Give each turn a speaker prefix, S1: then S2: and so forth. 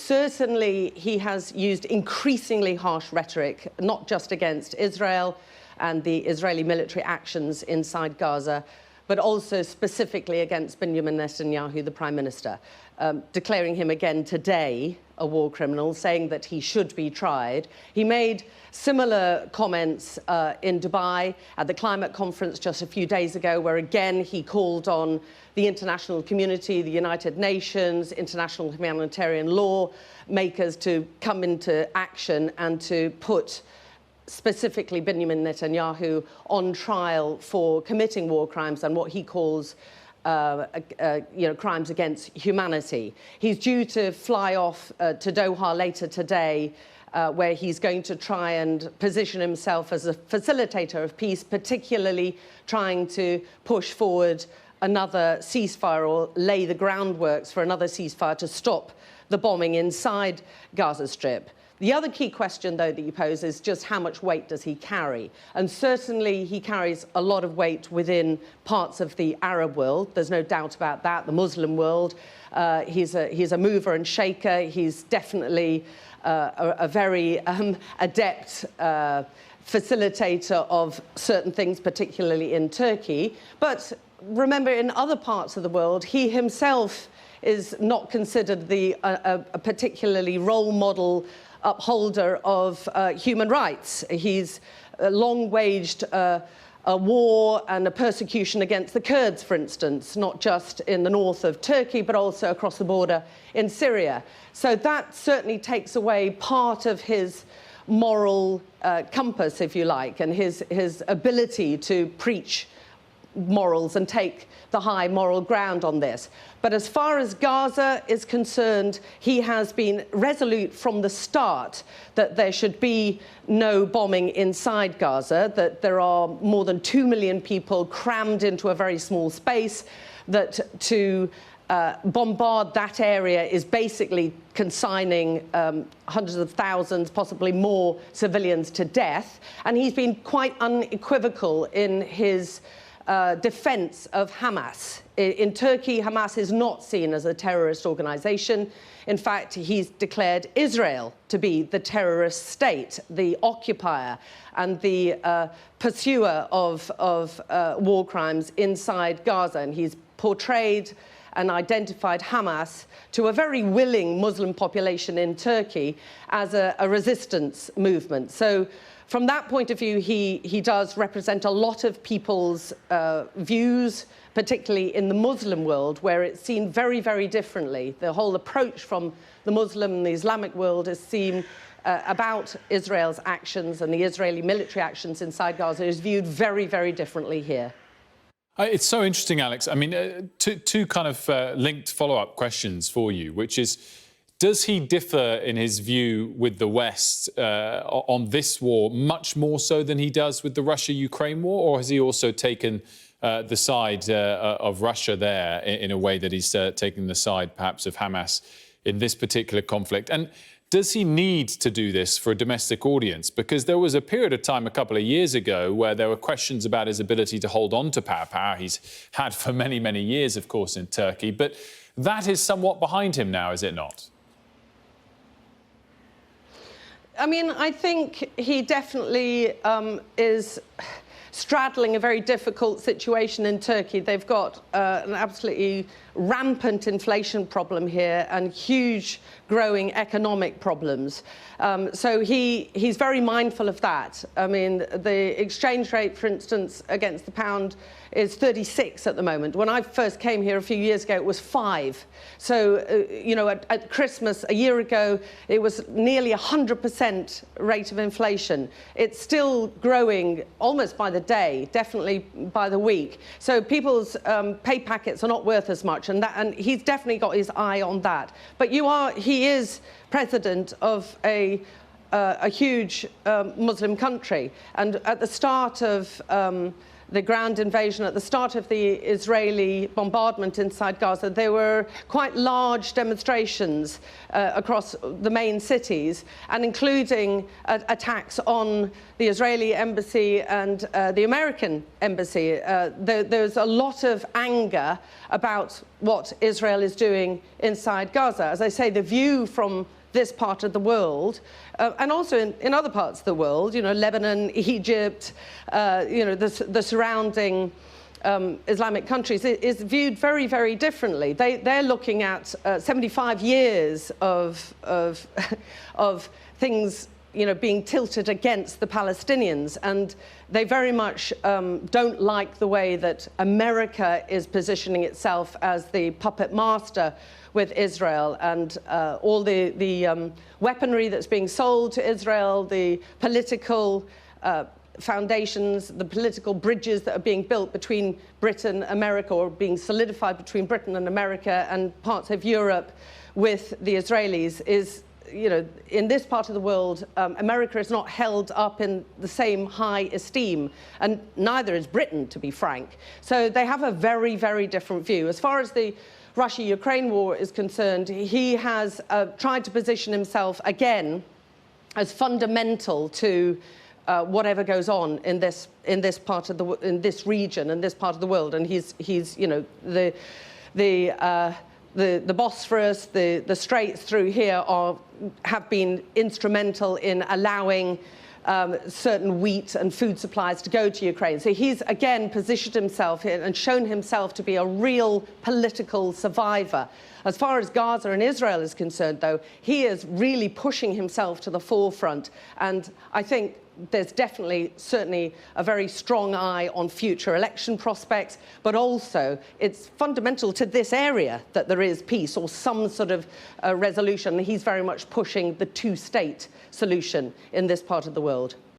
S1: certainly he has used increasingly harsh rhetoric, not just against Israel and the Israeli military actions inside Gaza, but also specifically against Benjamin Netanyahu, the Prime Minister, declaring him again today a war criminal, saying that he should be tried. He made similar comments in Dubai at the climate conference just a few days ago, where again he called on the international community, the United Nations, international humanitarian law makers to come into action and to put specifically Benjamin Netanyahu on trial for committing war crimes and what he calls crimes against humanity. He's due to fly off to Doha later today, where he's going to try and position himself as a facilitator of peace, particularly trying to push forward another ceasefire or lay the groundworks for another ceasefire to stop the bombing inside Gaza Strip. The other key question, though, that you pose is just how much weight does he carry? And certainly he carries a lot of weight within parts of the Arab world. There's no doubt about that. The Muslim world, he's a mover and shaker. He's definitely a very adept facilitator of certain things, particularly in Turkey. But remember, in other parts of the world, he himself is not considered a particularly role model upholder of human rights. He's long waged a war and a persecution against the Kurds, for instance, not just in the north of Turkey, but also across the border in Syria. So that certainly takes away part of his moral compass, if you like, and his ability to preach morals and take the high moral ground on this. But as far as Gaza is concerned, he has been resolute from the start that there should be no bombing inside Gaza, that there are more than 2 million people crammed into a very small space, that to bombard that area is basically consigning hundreds of thousands, possibly more civilians to death. And he's been quite unequivocal in his defense of Hamas. In Turkey, Hamas is not seen as a terrorist organization. In fact, he's declared Israel to be the terrorist state, the occupier and the pursuer of war crimes inside Gaza. And he's portrayed and identified Hamas to a very willing Muslim population in Turkey as a resistance movement. So from that point of view, he does represent a lot of people's views, particularly in the Muslim world, where it's seen very, very differently. The whole approach from the Muslim and the Islamic world is seen about Israel's actions and the Israeli military actions inside Gaza is viewed very, very differently here.
S2: It's so interesting, Alex. I mean, two kind of linked follow-up questions for you, which is, does he differ in his view with the West on this war much more so than he does with the Russia-Ukraine war, or has he also taken the side of Russia there in a way that he's taking the side perhaps of Hamas in this particular conflict? And does he need to do this for a domestic audience? Because there was a period of time a couple of years ago where there were questions about his ability to hold on to power he's had for many, many years, of course, in Turkey. But that is somewhat behind him now, is it not?
S1: I mean, I think he definitely is straddling a very difficult situation in Turkey. They've got an absolutely rampant inflation problem here and huge growing economic problems. So he's very mindful of that. I mean, the exchange rate, for instance, against the pound is 36 at the moment. When I first came here a few years ago, it was 5. So, you know, at Christmas a year ago, it was nearly 100% rate of inflation. It's still growing almost by the day, definitely by the week. So people's pay packets are not worth as much, and he's definitely got his eye on that. But he is president of a huge Muslim country, and at the start of the ground invasion, at the start of the Israeli bombardment inside Gaza, there were quite large demonstrations across the main cities, and including attacks on the Israeli embassy and the American embassy. There's a lot of anger about what Israel is doing inside Gaza. As I say, the view from this part of the world, and also in other parts of the world, you know, Lebanon, Egypt, you know, the surrounding Islamic countries, is viewed very, very differently. They're looking at 75 years of things, you know, being tilted against the Palestinians, and they very much don't like the way that America is positioning itself as the puppet master with Israel, and all the weaponry that's being sold to Israel, the political foundations, the political bridges that are being built between Britain, America, or being solidified between Britain and America and parts of Europe with the Israelis, is, you know, in this part of the world, America is not held up in the same high esteem, and neither is Britain, to be frank. So they have a very, very different view. As far as the Russia-Ukraine war is concerned, he has tried to position himself again as fundamental to whatever goes on in this part of in this region and this part of the world. And he's you know, the Bosphorus, the straits through here have been instrumental in allowing certain wheat and food supplies to go to Ukraine. So he's again positioned himself here and shown himself to be a real political survivor. As far as Gaza and Israel is concerned, though, he is really pushing himself to the forefront. And I think there's definitely, certainly, a very strong eye on future election prospects, but also it's fundamental to this area that there is peace or some sort of resolution. He's very much pushing the two-state solution in this part of the world.